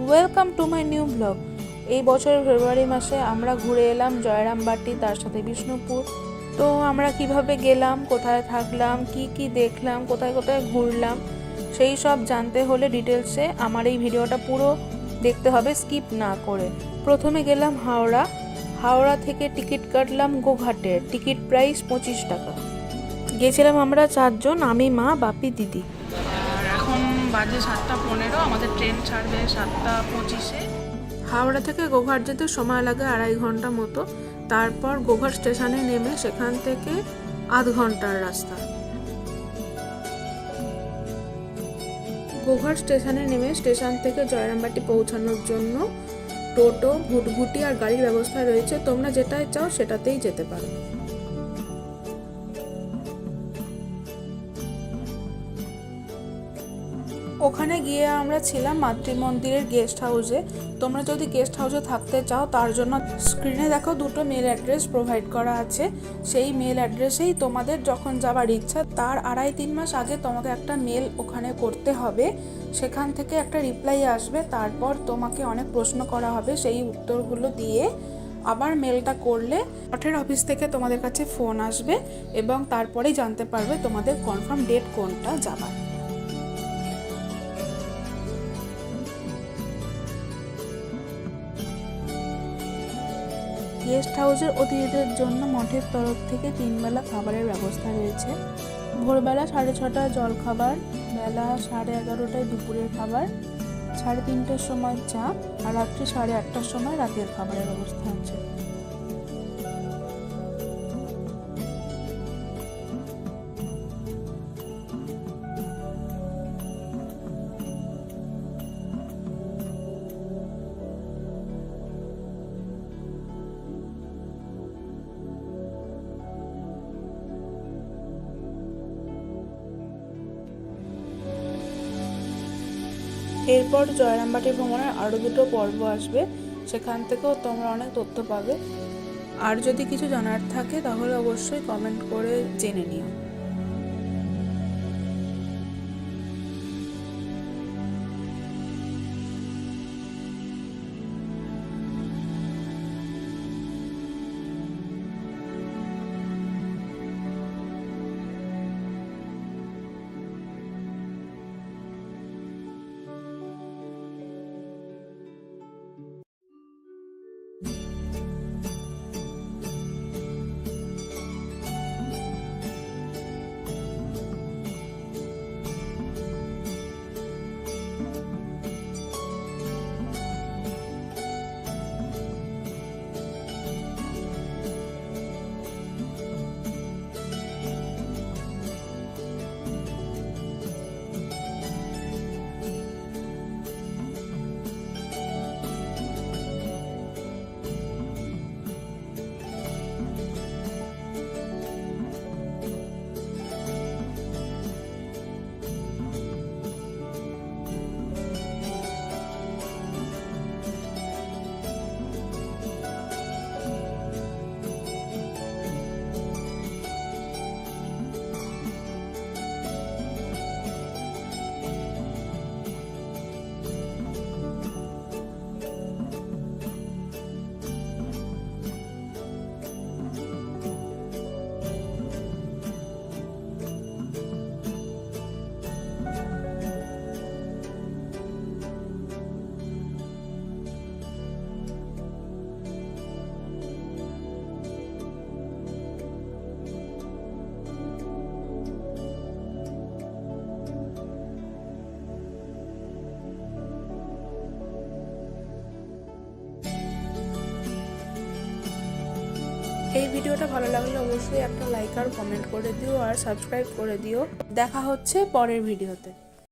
Welcome to my new blog. এই বছরের ফেব্রুয়ারি মাসে আমরা ঘুরে এলাম জয়রামবাটি, তার সাথে বিষ্ণুপুর। তো আমরা কিভাবে গেলাম, কোথায় থাকলাম, কি কি দেখলাম, কোথায় কোথায় ঘুরলাম, সেই সব জানতে হলে ডিটেলসে আমার এই ভিডিওটা পুরো দেখতে হবে, স্কিপ না করে। প্রথমে গেলাম হাওড়া থেকে টিকিট কাটলাম গোঘাটের। টিকিট প্রাইস 25 টাকা। গেছিলাম আমরা 4 জন, আমি, মা, বাপি, দিদি। আর এখন বাজে 7:15, আমাদের ট্রেন ছাড়বে 7:25-এ। হাওড়া থেকে গোঘাট যেতে সময় লাগে 2.5 ঘন্টা মতো। তারপর গোঘাট স্টেশনে নেমে সেখান থেকে আধ ঘন্টার রাস্তা। গোঘাট স্টেশনে নেমে স্টেশন থেকে জয়রামবাটি পৌঁছানোর জন্য টোটো, ভুটভুটি আর গাড়ির ব্যবস্থা রয়েছে। তোমরা যেটাই চাও সেটাতেই যেতে পারো। ওখানে গিয়ে আমরা ছিলাম মাতৃমন্দিরের গেস্ট হাউসে। তোমরা যদি গেস্ট হাউসে থাকতে চাও তার জন্য স্ক্রিনে দেখো 2টো মেল অ্যাড্রেস প্রোভাইড করা আছে। সেই মেল অ্যাড্রেসেই তোমাদের যখন যাবার ইচ্ছা তার 2.5-3 মাস আগে তোমাকে একটা মেল ওখানে করতে হবে। সেখান থেকে একটা রিপ্লাই আসবে, তারপর তোমাকে অনেক প্রশ্ন করা হবে, সেই উত্তরগুলো দিয়ে আবার মেলটা করলে মঠের অফিস থেকে তোমাদের কাছে ফোন আসবে এবং তারপরেই জানতে পারবে তোমাদের কনফার্ম ডেট কোনটা যাবার। গেস্ট হাউসের অতিথিদের জন্য মঠের তরফ থেকে 3 বেলা খাবারের ব্যবস্থা রয়েছে। ভোরবেলা 6:30টায় জলখাবার, বেলা 11:30টায় দুপুরের খাবার, 3:30টার সময় চা আর রাত্রি 8:30টার সময় রাতের খাবারের ব্যবস্থা আছে। এরপর জয়রামবাটি ভ্রমণের আরও 2টো পর্ব আসবে, সেখান থেকেও তোমরা অনেক তথ্য পাবে। আর যদি কিছু জানার থাকে তাহলে অবশ্যই কমেন্ট করে জেনে নিও। এই ভিডিওটা ভালো লাগলে অবশ্যই একটা লাইক আর কমেন্ট করে দিও আর সাবস্ক্রাইব করে দিও। দেখা হচ্ছে পরের ভিডিওতে।